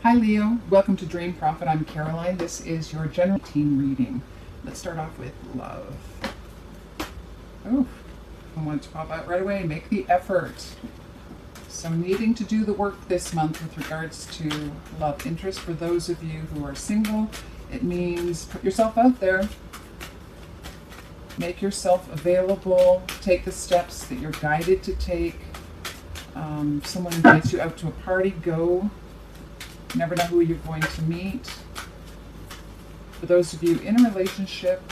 Hi Leo, welcome to Dream Prophet. I'm Caroline. This is your general teen reading. Let's start off with love. Oh, I want to pop out right away. Make the effort. So needing to do the work this month with regards to love interest. For those of you who are single, it means put yourself out there. Make yourself available. Take the steps that you're guided to take. Someone invites you out to a party, go. You never know who you're going to meet. For those of you in a relationship,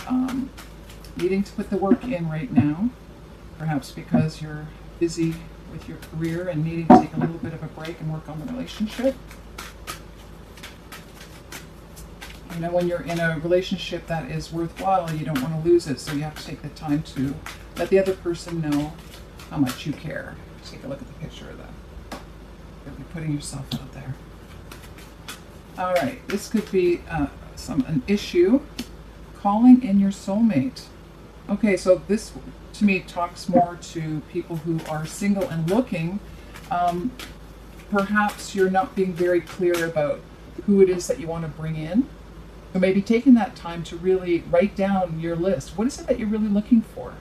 needing to put the work in right now, perhaps because you're busy with your career and needing to take a little bit of a break and work on the relationship. You know, when you're in a relationship that is worthwhile, you don't want to lose it, so you have to take the time to let the other person know how much you care. Take a look at the picture of that. You'll be putting yourself out there. All right, this could be an issue. Calling in your soulmate. Okay, so this to me talks more to people who are single and looking. Perhaps you're not being very clear about who it is that you want to bring in. So maybe taking that time to really write down your list. What is it that you're really looking for?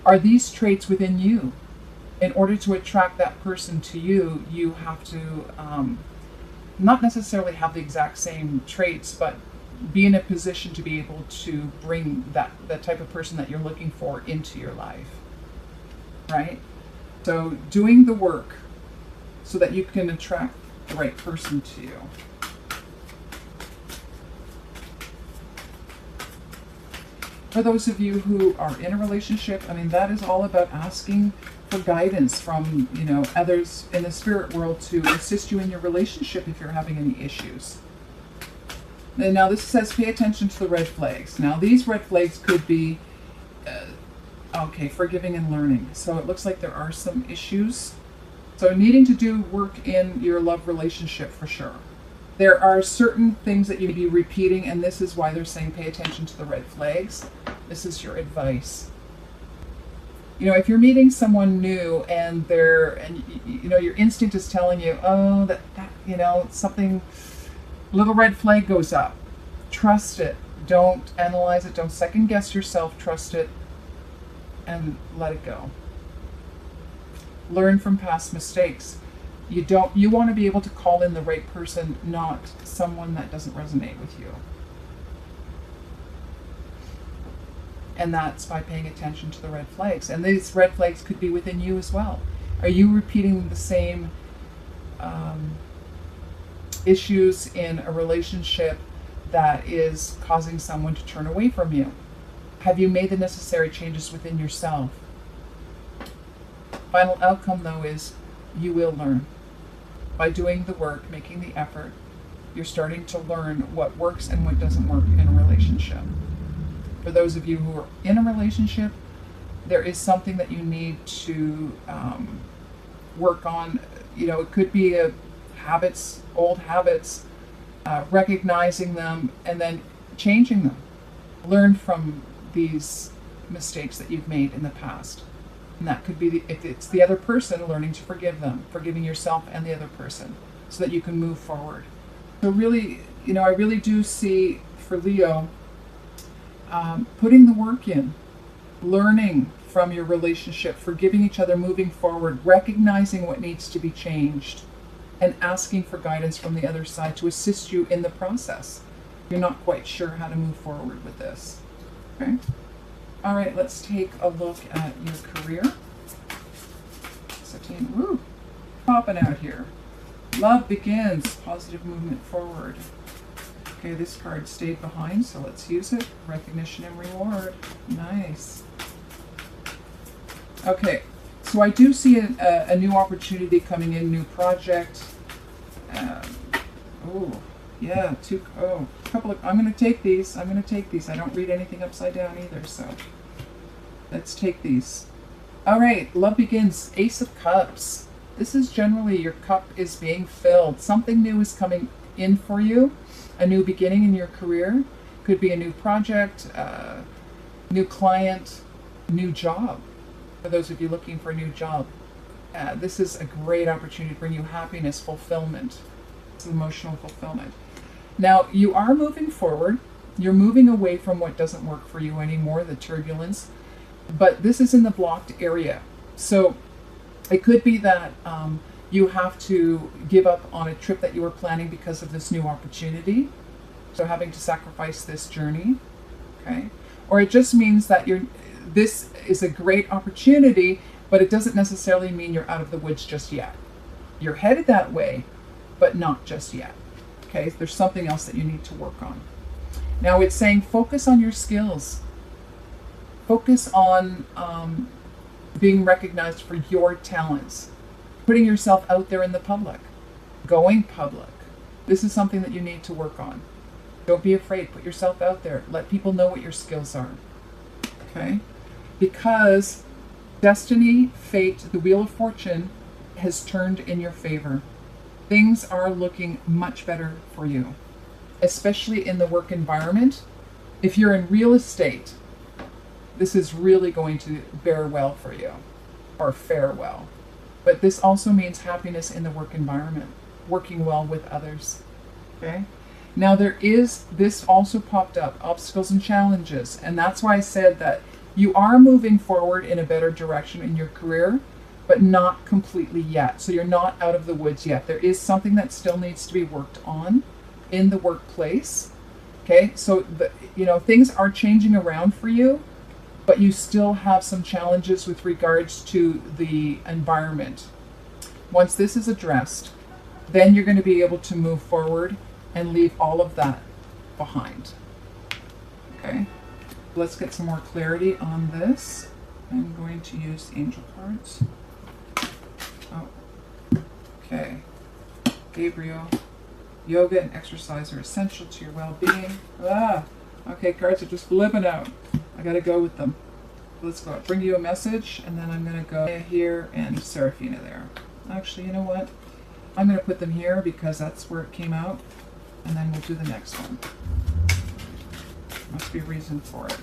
Are these traits within you? In order to attract that person to you, you have to not necessarily have the exact same traits, but be in a position to be able to bring that type of person that you're looking for into your life, right? So doing the work so that you can attract the right person to you. For those of you who are in a relationship, I mean, that is all about asking for guidance from, others in the spirit world to assist you in your relationship if you're having any issues. And now this says pay attention to the red flags. Now these red flags could be, forgiving and learning. So it looks like there are some issues. So needing to do work in your love relationship for sure. There are certain things that you'd be repeating, and this is why they're saying pay attention to the red flags. This is your advice. If you're meeting someone new and your instinct is telling you, something, little red flag goes up. Trust it. Don't analyze it. Don't second guess yourself. Trust it and let it go. Learn from past mistakes. You want to be able to call in the right person, not someone that doesn't resonate with you. And that's by paying attention to the red flags. And these red flags could be within you as well. Are you repeating the same issues in a relationship that is causing someone to turn away from you? Have you made the necessary changes within yourself? Final outcome, though, is you will learn. By doing the work, making the effort, you're starting to learn what works and what doesn't work in a relationship. For those of you who are in a relationship, there is something that you need to work on. It could be old habits, recognizing them and then changing them. Learn from these mistakes that you've made in the past. And that could be, if it's the other person, learning to forgive them, forgiving yourself and the other person so that you can move forward. So really, I really do see for Leo, putting the work in, learning from your relationship, forgiving each other, moving forward, recognizing what needs to be changed, and asking for guidance from the other side to assist you in the process. You're not quite sure how to move forward with this. Okay? All right, let's take a look at your career. Woo, popping out here. Love begins, positive movement forward. Okay, this card stayed behind, so let's use it. Recognition and reward. Nice. Okay, so I do see a new opportunity coming in, new project. I'm going to take these. I don't read anything upside down either, so let's take these. All right, love begins. Ace of Cups. This is generally your cup is being filled. Something new is coming in for you. A new beginning in your career. Could be a new project, new client, new job. For those of you looking for a new job, this is a great opportunity to bring you happiness, fulfillment. It's emotional fulfillment. Now, you are moving forward. You're moving away from what doesn't work for you anymore, the turbulence. But this is in the blocked area. So it could be that you have to give up on a trip that you were planning because of this new opportunity. So having to sacrifice this journey, okay? Or it just means that this is a great opportunity, but it doesn't necessarily mean you're out of the woods just yet. You're headed that way, but not just yet, okay? There's something else that you need to work on. Now it's saying focus on your skills. Focus on being recognized for your talents, putting yourself out there in the public, going public. This is something that you need to work on. Don't be afraid. Put yourself out there. Let people know what your skills are. Okay? Because destiny, fate, the wheel of fortune has turned in your favor. Things are looking much better for you, especially in the work environment. If you're in real estate, this is really going to bear well for you, or fare well. But this also means happiness in the work environment, working well with others. Okay? Now this also popped up, obstacles and challenges. And that's why I said that you are moving forward in a better direction in your career, but not completely yet. So you're not out of the woods yet. There is something that still needs to be worked on in the workplace. Okay? So things are changing around for you, but you still have some challenges with regards to the environment. Once this is addressed, then you're going to be able to move forward and leave all of that behind. Okay, let's get some more clarity on this. I'm going to use angel cards. Oh, okay. Gabriel, yoga and exercise are essential to your well-being. Okay, cards are just flipping out. I gotta go with them. Let's go. Bring you a message, and then I'm gonna go here and Serafina there. Actually, you know what? I'm gonna put them here because that's where it came out, and then we'll do the next one. Must be a reason for it.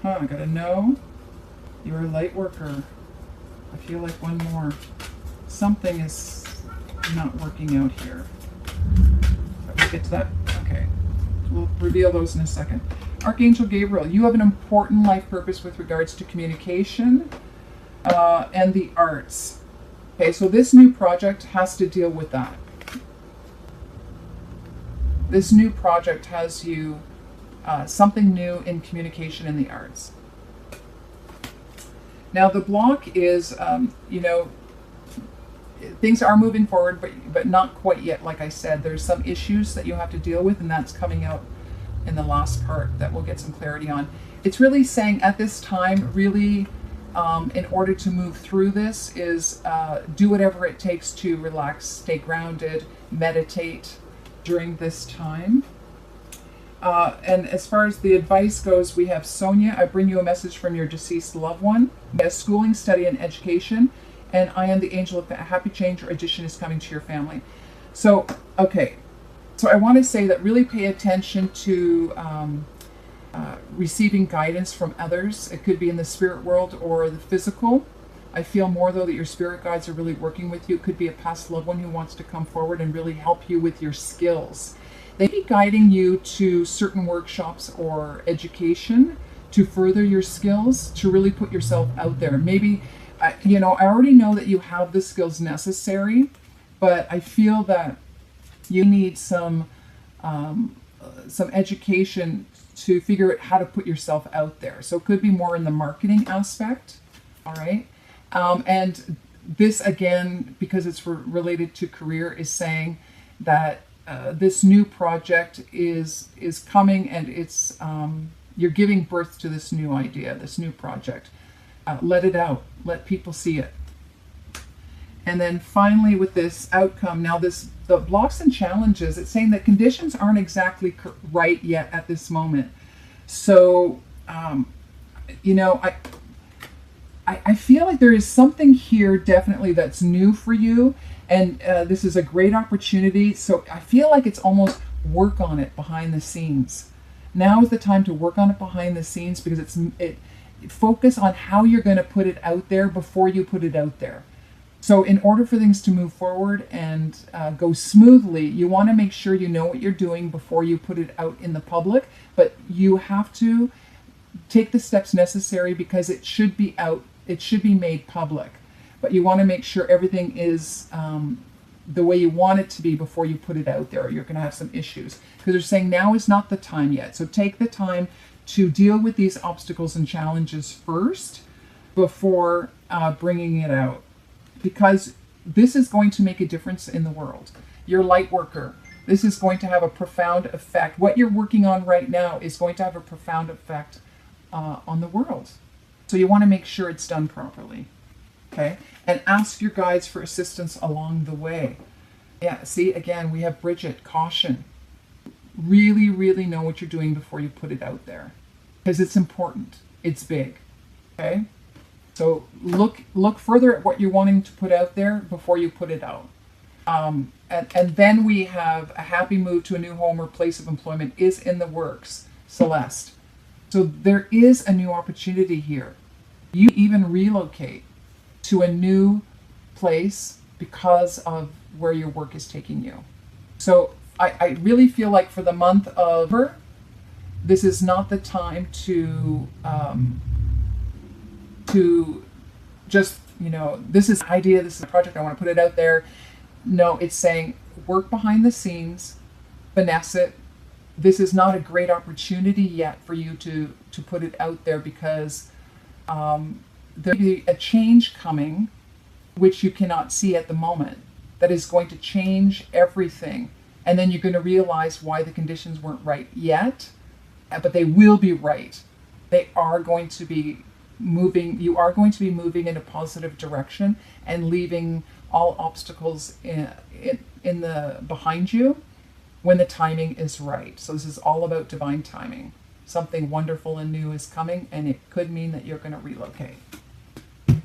I gotta know. You're a light worker. I feel like one more. Something is not working out here. We'll get to that. Okay. We'll reveal those in a second. Archangel Gabriel, you have an important life purpose with regards to communication and the arts. Okay, so this new project has to deal with that. This new project has you something new in communication and the arts. Now the block is, things are moving forward, but not quite yet. Like I said, there's some issues that you have to deal with, and that's coming out in the last part that we'll get some clarity on. It's really saying at this time, really, in order to move through this, is do whatever it takes to relax, stay grounded, meditate during this time. And as far as the advice goes, we have Sonia. I bring you a message from your deceased loved one. Yes, schooling, study, and education. And I am the angel of happy change or addition is coming to your family. So, okay. So I want to say that really pay attention to receiving guidance from others. It could be in the spirit world or the physical. I feel more, though, that your spirit guides are really working with you. It could be a past loved one who wants to come forward and really help you with your skills. They may be guiding you to certain workshops or education to further your skills, to really put yourself out there. Maybe, I already know that you have the skills necessary, but I feel that you need some education to figure out how to put yourself out there. So it could be more in the marketing aspect, all right? And this, again, because it's related to career, is saying that this new project is coming, and it's you're giving birth to this new idea, this new project. Let it out. Let people see it. And then finally, with this outcome, now the blocks and challenges, it's saying that conditions aren't exactly right yet at this moment. So, I feel like there is something here definitely that's new for you, and this is a great opportunity. So I feel like it's almost work on it behind the scenes. Now is the time to work on it behind the scenes, because focus on how you're going to put it out there before you put it out there. So in order for things to move forward and go smoothly, you want to make sure you know what you're doing before you put it out in the public, but you have to take the steps necessary because it should be out, it should be made public. But you want to make sure everything is the way you want it to be before you put it out there, or you're going to have some issues. Because they're saying now is not the time yet. So take the time to deal with these obstacles and challenges first before bringing it out. Because this is going to make a difference in the world. You're a light worker. This is going to have a profound effect. What you're working on right now is going to have a profound effect on the world. So you want to make sure it's done properly. Okay? And ask your guides for assistance along the way. Yeah, see, again, we have Bridget, caution. Really, really know what you're doing before you put it out there. Because it's important. It's big. Okay? So look further at what you're wanting to put out there before you put it out. And then we have a happy move to a new home or place of employment is in the works, Celeste. So there is a new opportunity here. You even relocate to a new place because of where your work is taking you. So I really feel like for the month of, this is not the time to just, this is an idea, this is a project, I want to put it out there. No, it's saying work behind the scenes, finesse it. This is not a great opportunity yet for you to put it out there because there'll be a change coming which you cannot see at the moment that is going to change everything. And then you're going to realize why the conditions weren't right yet, but they will be right. They are going to be moving, you are going to be moving in a positive direction and leaving all obstacles in the behind you when the timing is right. So this is all about divine timing. Something wonderful and new is coming, and it could mean that you're going to relocate.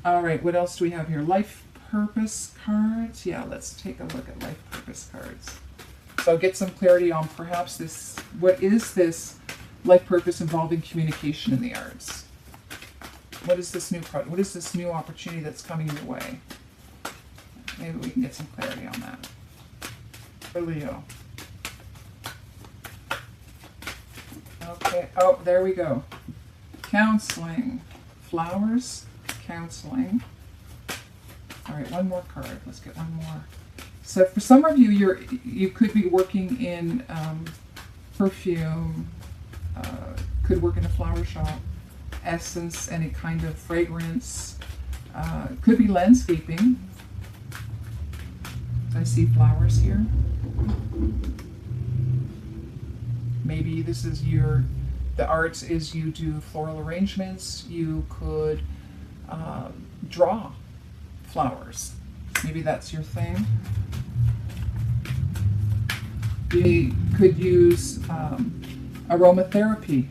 All right, what else do we have here? Life purpose cards. Yeah, let's take a look at life purpose cards. So get some clarity on perhaps this, what is this life purpose involving communication in the arts? What is this new project? What is this new opportunity that's coming your way? Maybe we can get some clarity on that. For Leo. Okay, oh, there we go. Counseling. Flowers, counseling. All right, one more card. Let's get one more. So for some of you, you could be working in perfume, could work in a flower shop, essence, any kind of fragrance, could be landscaping. I see flowers here. Maybe this is the arts is you do floral arrangements. You could draw flowers. Maybe that's your thing. You could use aromatherapy,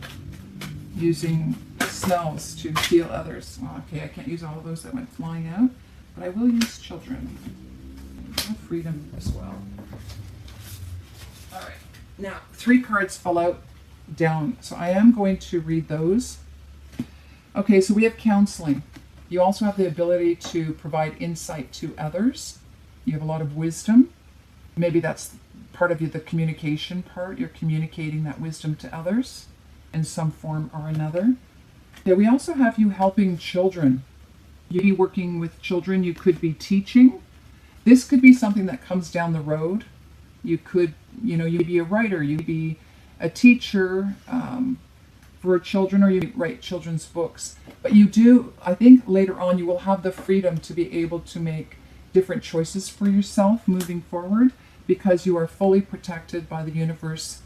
using smells to heal others. Oh, okay, I can't use all of those that went flying out, but I will use children. Freedom as well. All right, now 3 cards fall out down, so I am going to read those. Okay, so we have counseling. You also have the ability to provide insight to others. You have a lot of wisdom. Maybe that's part of the communication part. You're communicating that wisdom to others in some form or another. Yeah, we also have you helping children. You'd be working with children. You could be teaching. This could be something that comes down the road. You could, you'd be a writer. You'd be a teacher for children, or you write children's books. But you do, I think later on, you will have the freedom to be able to make different choices for yourself moving forward, because you are fully protected by the universe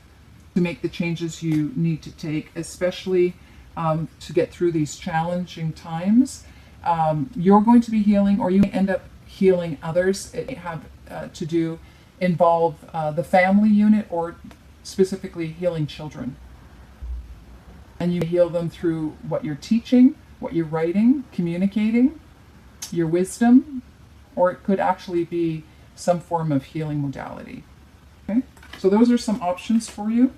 to make the changes you need to take, especially to get through these challenging times. You're going to be healing, or you may end up healing others. It may have to involve the family unit, or specifically healing children. And you heal them through what you're teaching, what you're writing, communicating, your wisdom, or it could actually be some form of healing modality. Okay, so those are some options for you.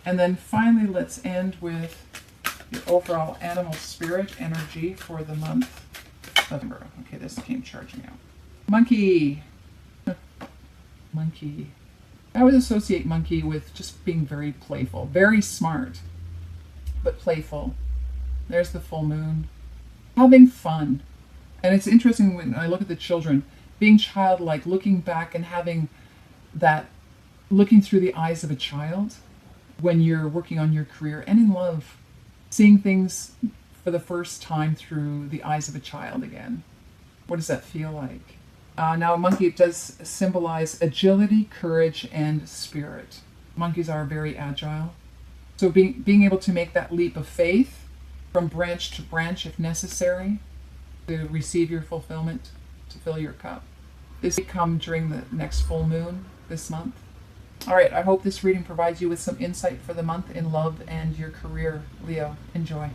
And then finally, let's end with your overall animal spirit energy for the month of November. Okay, this came charging out. Monkey. Monkey. I would associate monkey with just being very playful, very smart, but playful. There's the full moon. Having fun. And it's interesting when I look at the children, being childlike, looking back and having that, looking through the eyes of a child when you're working on your career and in love, seeing things for the first time through the eyes of a child again. What does that feel like? Now, a monkey does symbolize agility, courage, and spirit. Monkeys are very agile. So being able to make that leap of faith from branch to branch if necessary to receive your fulfillment, to fill your cup. This will come during the next full moon this month. All right, I hope this reading provides you with some insight for the month in love and your career, Leo. Enjoy.